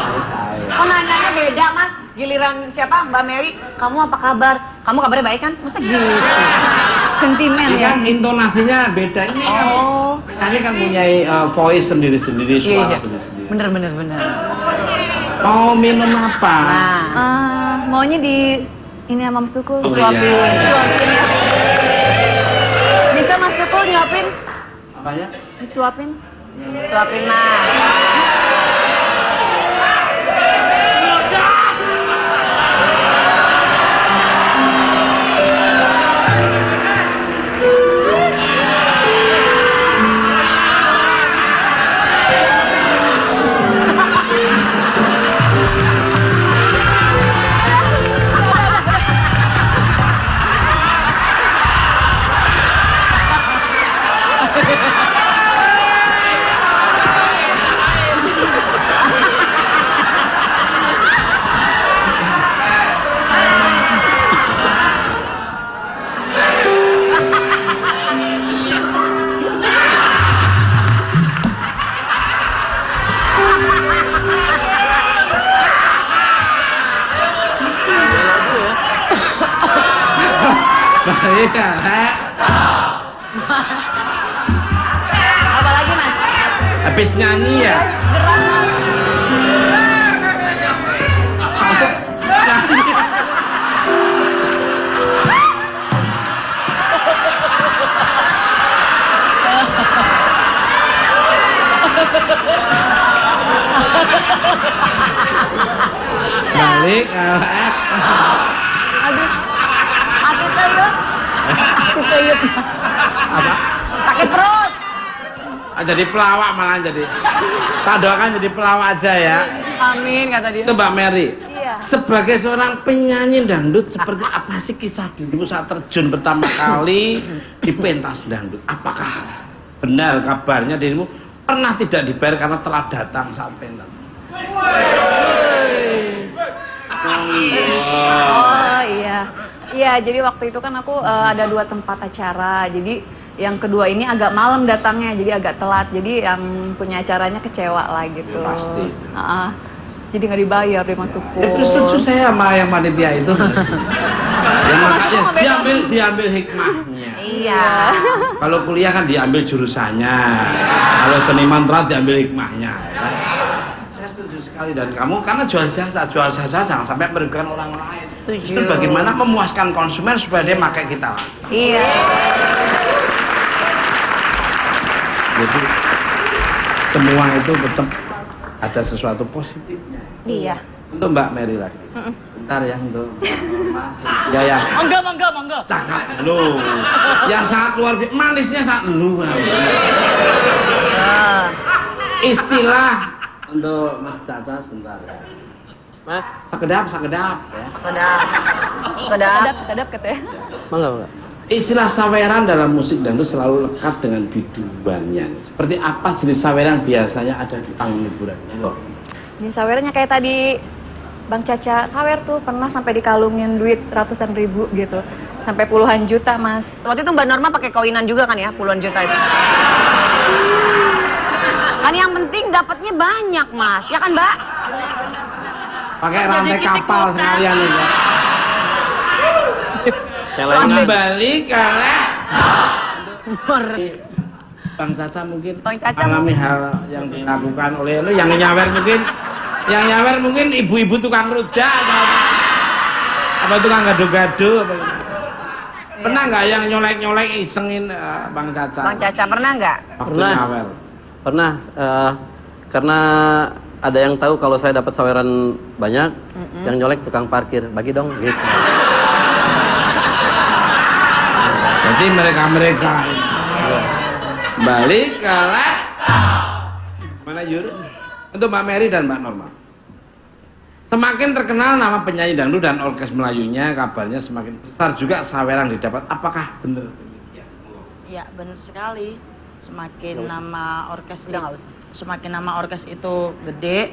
Speaker 3: Kok nanyanya beda Mas? Giliran siapa? Mbak Mary, kamu apa kabar? Kamu kabarnya baik kan? Masa gitu? Sentimen
Speaker 2: Ini
Speaker 3: ya?
Speaker 2: kan intonasinya beda. Ini
Speaker 3: Oh.
Speaker 2: kan kan punya voice sendiri-sendiri, suara sendiri-sendiri.
Speaker 3: Bener.
Speaker 2: Mau minum apa?
Speaker 3: Nah.
Speaker 5: Maunya di ini sama Mas Tukul.
Speaker 3: Disuapin.
Speaker 2: iya.
Speaker 5: Disuapin ya. Bisa Mas Tukul nyuapin?
Speaker 2: Apanya?
Speaker 5: Disuapin.
Speaker 3: Suapin Mas.
Speaker 2: Balik galak.
Speaker 3: Apa lagi Mas?
Speaker 2: Habis nyanyi ya.
Speaker 3: Gerak Mas.
Speaker 2: Balik galak.
Speaker 3: Aduh. Hati tuyut. Hati tuyut.
Speaker 2: Apa?
Speaker 3: Sakit perut.
Speaker 2: Jadi pelawak malah jadi. Tak doakan jadi pelawak aja ya.
Speaker 3: Amin kata dia.
Speaker 2: Itu Mbak Mary.
Speaker 3: Iya.
Speaker 2: Sebagai seorang penyanyi dangdut, seperti apa sih kisah dirimu saat terjun pertama kali di pentas dangdut? Apakah benar kabarnya dirimu pernah tidak dibayar karena telah datang saat pentas?
Speaker 6: Oh iya, iya. Jadi waktu itu kan aku ada 2 tempat acara. Jadi yang kedua ini agak malam datangnya, jadi agak telat. Jadi yang punya acaranya kecewa lah gitu.
Speaker 2: Ya, pasti.
Speaker 6: Jadi nggak dibayar dia masukku.
Speaker 2: Terus setuju saya sama yang panitia itu. Ya, makanya diambil hikmahnya.
Speaker 3: Iya.
Speaker 2: Kalau kuliah kan diambil jurusannya. Kalau seniman telat diambil hikmahnya. Saya setuju sekali, dan kamu karena jual jasa jangan sampai merugikan orang lain.
Speaker 3: Setuju.
Speaker 2: Itu bagaimana memuaskan konsumen supaya dia pakai kita lagi.
Speaker 3: Iya.
Speaker 2: Jadi semua itu tetap ada sesuatu positifnya.
Speaker 3: Iya.
Speaker 2: Untuk Mbak Mary lagi. Bentar ya untuk Mas. Ya ya.
Speaker 1: Mangga.
Speaker 2: Sangat lu. Yang sangat luar biasa, manisnya sangat luar. Istilah untuk Mas Caca sebentar ya.
Speaker 4: Mas,
Speaker 2: Sekedap ya.
Speaker 3: Sekedap.
Speaker 6: Kedap katanya.
Speaker 4: mangga.
Speaker 2: Istilah saweran dalam musik dangdut selalu lekat dengan biduannya. Seperti apa jenis saweran biasanya ada di panggung hiburan?
Speaker 6: Ini sawernya kayak tadi Bang Caca sawer tuh pernah sampai dikalungin duit ratusan ribu gitu. Sampai puluhan juta, Mas.
Speaker 3: Waktu itu Mbak Norma pakai koinan juga kan ya, puluhan juta itu. Kan yang penting dapatnya banyak, Mas. Ya kan, Mbak?
Speaker 2: Pakai rantai kapal sekalian itu.
Speaker 4: Celengan.
Speaker 2: Kembali ke Bang Caca mungkin
Speaker 3: Bang Caca
Speaker 2: alami hal yang dilakukan oleh lu, yang nyawer mungkin ibu-ibu tukang rujak atau apa tukang gado-gado apa. Pernah nggak yang nyolek isengin Bang Caca?
Speaker 3: Bang Caca pernah nggak?
Speaker 2: Waktu
Speaker 4: Pernah.
Speaker 2: nyawer.
Speaker 4: Pernah, karena ada yang tahu kalau saya dapat saweran banyak, yang nyolek tukang parkir, bagi dong gitu.
Speaker 2: Jadi mereka balik ke mana Yur? Untuk Mbak Mary dan Mbak Norma. Semakin terkenal nama penyanyi dangdut dan orkes Melayunya, kabarnya semakin besar juga saweran didapat. Apakah benar?
Speaker 1: Iya, benar sekali. Semakin
Speaker 3: Udah
Speaker 1: nama orkes itu gede,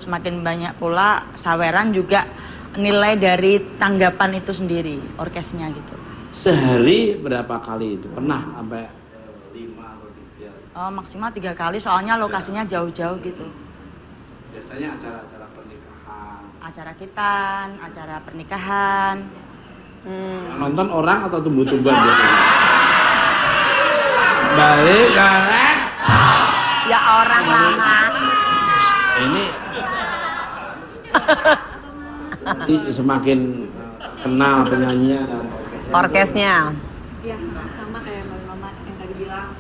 Speaker 1: semakin banyak pula saweran juga nilai dari tanggapan itu sendiri, orkesnya gitu.
Speaker 2: Sehari berapa kali itu? Pernah sampai 5 atau 3?
Speaker 1: Maksimal 3 kali, soalnya lokasinya jauh-jauh gitu.
Speaker 2: Biasanya acara-acara pernikahan.
Speaker 1: Acara kitan, acara pernikahan.
Speaker 2: Nonton orang atau tumbuh-tumbuhan biasanya? Balik galak.
Speaker 3: Ya orang lama.
Speaker 2: Ini semakin kenal penyanyinya dan
Speaker 3: Orkesnya.
Speaker 6: Iya, sama kayak Mbak Mama yang tadi bilang.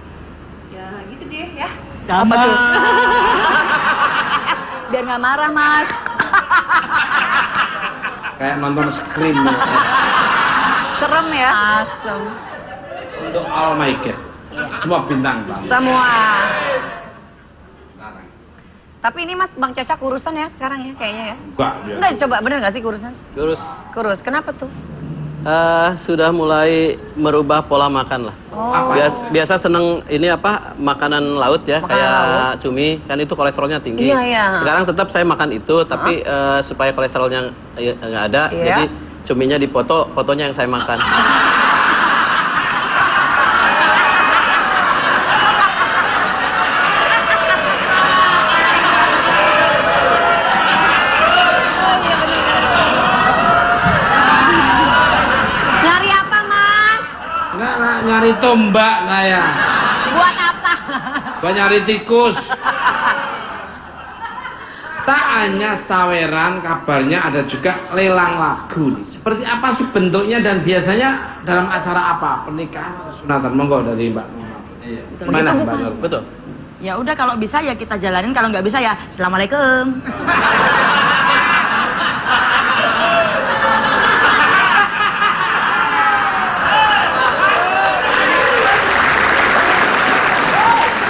Speaker 6: Ya gitu deh ya.
Speaker 1: Sama.
Speaker 6: Biar nggak marah, Mas.
Speaker 2: kayak nonton Scream ya.
Speaker 6: Serem ya.
Speaker 3: Asem.
Speaker 2: Untuk all my God, semua bintang bang.
Speaker 3: Semua. Tapi ini Mas Bang Caca kurusan ya sekarang ya kayaknya ya.
Speaker 2: Enggak,
Speaker 3: Enggak, coba bener nggak sih kurusan?
Speaker 4: Terus
Speaker 3: Kurus. Kenapa tuh?
Speaker 4: sudah mulai merubah pola makan lah.
Speaker 3: Oh.
Speaker 4: Biasa seneng ini apa makanan laut ya,
Speaker 3: Makanan
Speaker 4: kayak
Speaker 3: laut.
Speaker 4: cumi, kan itu kolesterolnya tinggi.
Speaker 3: Iya, iya.
Speaker 4: Sekarang tetap saya makan itu, tapi supaya kolesterolnya nggak ada,
Speaker 3: Iya.
Speaker 4: jadi cuminya dipoto, fotonya yang saya makan.
Speaker 3: Nyari apa Mas?
Speaker 2: nyari tombak saya.
Speaker 3: Buat apa?
Speaker 2: Buat nyari tikus. Tak hanya saweran, kabarnya ada juga lelang lagu nih. Seperti apa sih bentuknya dan biasanya dalam acara apa? Pernikahan atau sunatan? Monggo dari Mbak. Mana Mbak Nur?
Speaker 4: Betul.
Speaker 1: Ya udah kalau bisa ya kita jalanin, kalau nggak bisa ya assalamualaikum.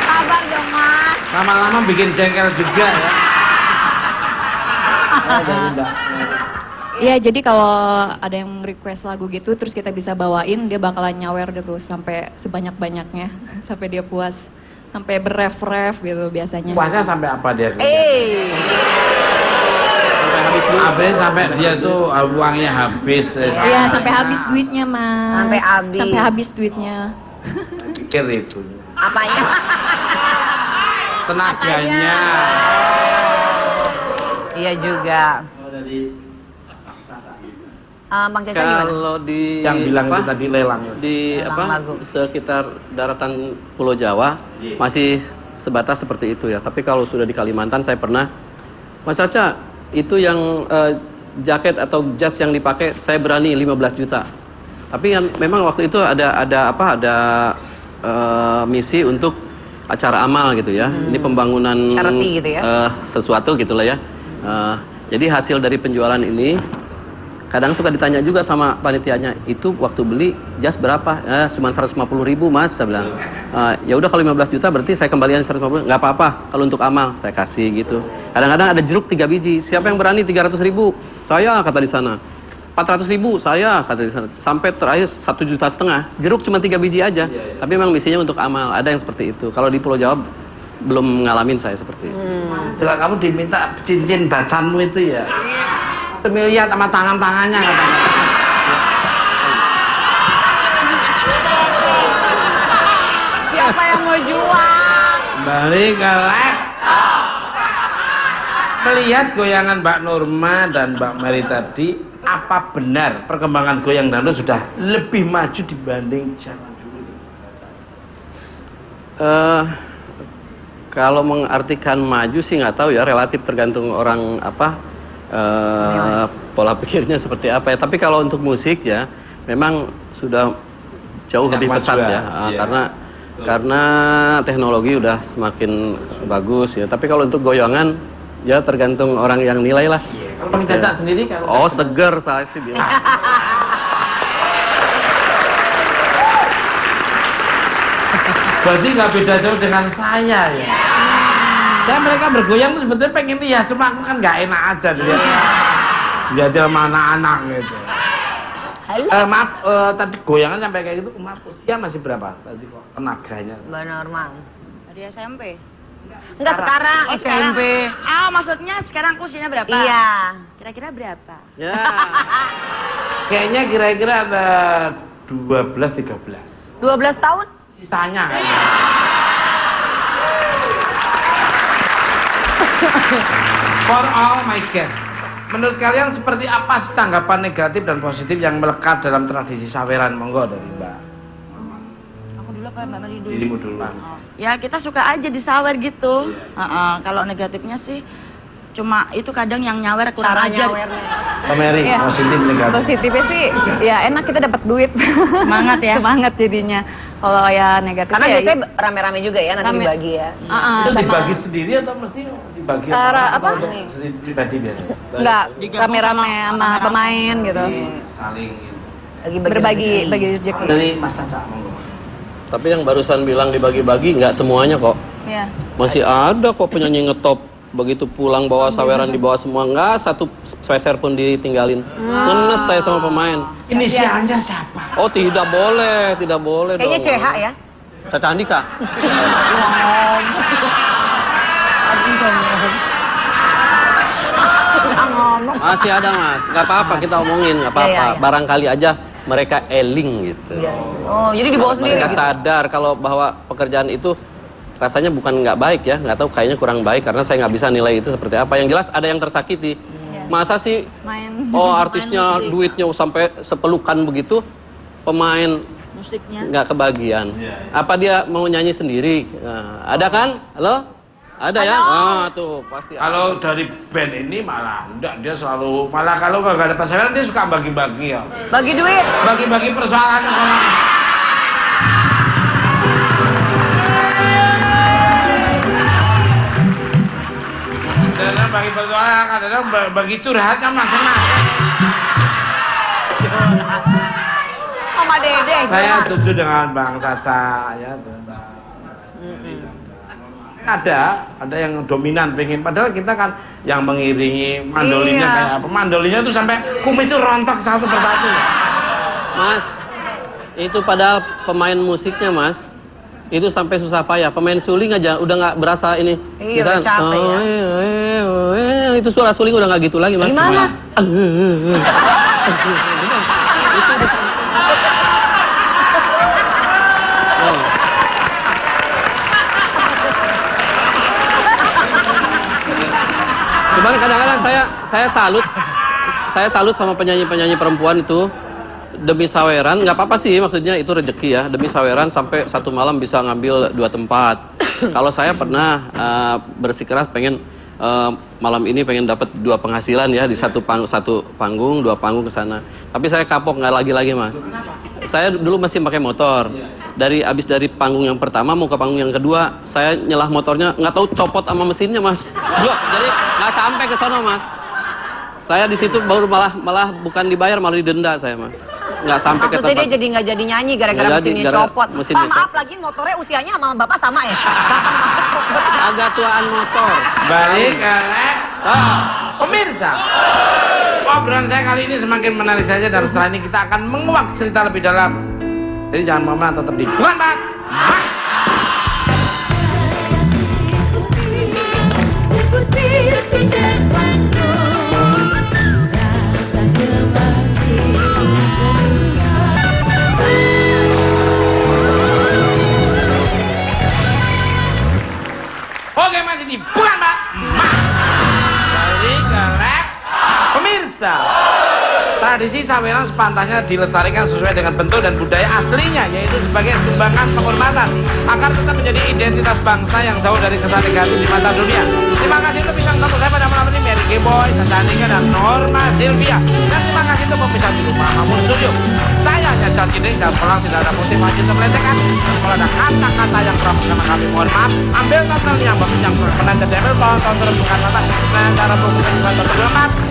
Speaker 3: Sabar dong, Mas.
Speaker 2: Lama-lama bikin jengkel juga ya. Dari Mbak.
Speaker 6: Iya, jadi kalau ada yang request lagu gitu, terus kita bisa bawain, dia bakalan nyawer terus sampai sebanyak-banyaknya, sampai dia puas, sampai berref-ref gitu biasanya.
Speaker 2: Puasnya sampai apa dia?
Speaker 4: Sampai habis dulu.
Speaker 2: Sampai dia tuh uangnya habis.
Speaker 6: Iya, sampai habis duitnya, Mas.
Speaker 3: Sampai habis.
Speaker 6: Sampai habis duitnya.
Speaker 2: Pikir itu.
Speaker 3: Apanya?
Speaker 2: Tenaganya.
Speaker 3: Iya juga. Bang Caca gimana?
Speaker 4: Kalau di
Speaker 2: Yang bilang
Speaker 4: apa,
Speaker 2: itu tadi lelang.
Speaker 4: di
Speaker 3: Lelang
Speaker 4: apa
Speaker 3: lagu.
Speaker 4: sekitar daratan Pulau Jawa masih sebatas seperti itu ya. Tapi kalau sudah di Kalimantan saya pernah, Mas Caca, itu yang jaket atau jas yang dipakai saya berani 15 juta. Tapi yang memang waktu itu ada misi untuk acara amal gitu ya. Ini pembangunan
Speaker 3: Charity gitu ya?
Speaker 4: Sesuatu gitulah ya. Jadi hasil dari penjualan ini kadang suka ditanya juga sama panitianya, itu waktu beli jas berapa? Cuma 150.000 Mas, saya bilang. Ya udah kalau 15 juta berarti saya kembalian 150, nggak apa-apa kalau untuk amal saya kasih gitu. Kadang-kadang ada jeruk 3 biji, siapa yang berani 300.000? Saya kata di sana. 400.000 saya kata di sana. Sampai terakhir 1,5 juta, jeruk cuma 3 biji aja. Tapi memang misinya untuk amal, ada yang seperti itu. Kalau di Pulau Jawa belum ngalamin saya seperti itu.
Speaker 2: Setelah kamu diminta cincin bacanmu itu ya. 1 miliar sama tangan-tangannya katanya.
Speaker 3: Siapa yang mau jual?
Speaker 2: Balik ke laptop. Melihat goyangan Mbak Nurma dan Mbak Mary tadi, apa benar perkembangan goyang dangdut sudah lebih maju dibanding zaman dulu?
Speaker 4: Kalau mengartikan maju sih nggak tahu ya, relatif tergantung orang pola pikirnya seperti apa ya. Tapi kalau untuk musik ya, memang sudah jauh lebih pesat ya, karena teknologi udah semakin bagus ya. Tapi kalau untuk goyangan ya tergantung orang yang nilai lah.
Speaker 2: Kalau Bang Caca sendiri kalau
Speaker 4: Seger saya sih bilang.
Speaker 2: berarti nggak beda jauh dengan saya ya. Saya mereka bergoyang tuh sebetulnya pengen lihat, cuma aku kan nggak enak aja lihat. Lihat sama anak-anak gitu. Maaf, tadi goyangan sampai kayak gitu, maaf usia masih berapa? Tadi kok tenaganya.
Speaker 3: Mbak Norma.
Speaker 1: Dari SMP.
Speaker 3: Enggak sekarang
Speaker 1: Oh,
Speaker 3: SMP.
Speaker 1: sekarang. Maksudnya sekarang usianya berapa?
Speaker 3: Iya.
Speaker 1: Kira-kira berapa?
Speaker 4: Ya.
Speaker 2: Kayaknya kira-kira ada 12-13.
Speaker 3: 12 tahun?
Speaker 2: Sisanya kayaknya. For all my guests, menurut kalian seperti apa sih tanggapan negatif dan positif yang melekat dalam tradisi saweran? Monggo dari Mbak.
Speaker 1: Aku dulu apa Mbak Mari dulu?
Speaker 2: Dirimu duluan.
Speaker 1: Ya kita suka aja disawer gitu. Kalau negatifnya sih cuma itu kadang yang nyawer kurang
Speaker 3: Cara
Speaker 1: ajar.
Speaker 3: nyawernya.
Speaker 2: Mbak Mary,
Speaker 6: Iya.
Speaker 2: positif negatif.
Speaker 6: Positifnya sih, ya enak kita dapat duit.
Speaker 1: Semangat ya.
Speaker 6: Semangat jadinya. Kalau ya negatif
Speaker 3: Karena
Speaker 6: ya,
Speaker 3: biasanya rame-rame juga ya nanti
Speaker 6: Rame.
Speaker 3: dibagi ya.
Speaker 2: Itu
Speaker 6: sama-
Speaker 2: dibagi sendiri atau mesti dibagi
Speaker 6: apa?
Speaker 2: untuk sendiri pribadi biasanya?
Speaker 6: Enggak,
Speaker 1: Digabung
Speaker 6: rame-rame
Speaker 1: sama
Speaker 6: sama
Speaker 1: kamera.
Speaker 6: pemain gitu.
Speaker 2: Saling
Speaker 3: Lagi
Speaker 6: Berbagi
Speaker 3: rezeki.
Speaker 6: bagi rezeki.
Speaker 2: dari Mas Caca, monggo.
Speaker 4: Tapi yang barusan bilang dibagi-bagi nggak semuanya kok.
Speaker 6: Iya.
Speaker 4: Masih ada kok penyanyi ngetop begitu pulang bawa saweran dibawa semua, nggak satu peser pun ditinggalin. Ngenes saya sama pemain.
Speaker 2: Inisialnya siapa?
Speaker 4: Oh tidak boleh
Speaker 3: Kayaknya
Speaker 4: dong.
Speaker 3: CH ya.
Speaker 4: Caca Andika. Masih ada Mas, nggak apa-apa kita omongin, nggak apa-apa.
Speaker 3: Iya, iya.
Speaker 4: Barangkali aja mereka eling gitu.
Speaker 3: Iya. Oh, jadi dibawa sendiri
Speaker 4: Mereka
Speaker 3: gitu.
Speaker 4: sadar kalau bahwa pekerjaan itu rasanya bukan nggak baik ya, nggak tahu kayaknya kurang baik karena saya nggak bisa nilai itu seperti apa. Yang jelas ada yang tersakiti. Masa sih
Speaker 6: Main.
Speaker 4: artisnya duitnya sampai sepelukan begitu, pemain
Speaker 1: musiknya.
Speaker 4: nggak kebagian. Apa dia mau nyanyi sendiri? Nah, ada kan? Halo? Ada ya? Ah, tuh pasti.
Speaker 2: Kalau dari band ini malah enggak, dia selalu malah kalau nggak ada persaweran dia suka bagi-bagi ya.
Speaker 3: Bagi duit.
Speaker 2: Bagi-bagi persoalan kalau kadang bagi persoalan, kadang bagi curhatnya masing-masing.
Speaker 3: Mama Dede.
Speaker 2: Saya setuju dengan Bang Caca ya. Ada yang dominan pengen, padahal kita kan yang mengiringi mandolinya
Speaker 3: Iya.
Speaker 2: kayak apa, mandolinya tuh sampai kumis tuh rontok satu persatu.
Speaker 4: Mas, itu padahal pemain musiknya Mas, itu sampai susah payah. Pemain suling aja udah nggak berasa ini.
Speaker 3: Iya, udah capek ya.
Speaker 4: Itu suara suling udah nggak gitu lagi Mas.
Speaker 3: Gimana?
Speaker 4: Cuman kadang-kadang saya salut sama penyanyi-penyanyi perempuan itu demi saweran, nggak apa-apa sih maksudnya itu rezeki ya, demi saweran sampai satu malam bisa ngambil 2 tempat. Kalau saya pernah bersikeras pengen malam ini pengen dapat 2 penghasilan ya di satu panggung 2 panggung ke sana. Tapi saya kapok nggak lagi Mas. Saya dulu masih pakai motor. Abis dari panggung yang pertama mau ke panggung yang kedua, saya nyelah motornya nggak tahu copot sama mesinnya Mas. Jadi nggak sampai ke sana Mas. Saya di situ baru malah bukan dibayar malah didenda saya Mas. Nggak sampai ke
Speaker 3: Maksudnya
Speaker 4: tempat.
Speaker 3: dia jadi nggak jadi nyanyi gara-gara
Speaker 4: Nggak jadi,
Speaker 3: mesinnya
Speaker 4: gara
Speaker 3: copot.
Speaker 4: mesinnya
Speaker 3: Pak maaf
Speaker 4: copot.
Speaker 3: lagi motornya usianya sama bapak sama ya? Kapan banget copot?
Speaker 4: Agak tuaan motor.
Speaker 2: Balik ke pemirsa. Obrolan saya kali ini semakin menarik saja, dan setelah ini kita akan menguak cerita lebih dalam. Jadi jangan kemana-mana, tetap di Bukan Bak. Oke, masih di Bukan Bak. Balik ke lab. Pemirsa, tradisi saweran sepantasnya dilestarikan sesuai dengan bentuk dan budaya aslinya, yaitu sebagai sumbangan penghormatan agar tetap menjadi identitas bangsa yang jauh dari kesan negatif di mata dunia. Terima kasih untuk bintang tamu saya pada malam ini, Mary Geboy, Caca Andika, dan Norma Silvia. Dan terima kasih untuk pemirsa di rumah Mamun Studio. Saya hanya Caci Ding dan pulang tidak ada motivasi untuk melecehkan. Kalau ada kata-kata yang kurang bersama kami, mohon maaf. Ambil tontonnya, bagus yang berkenan dan diambil tonton terus bukan mata. Nah, cara buku dan juga tonton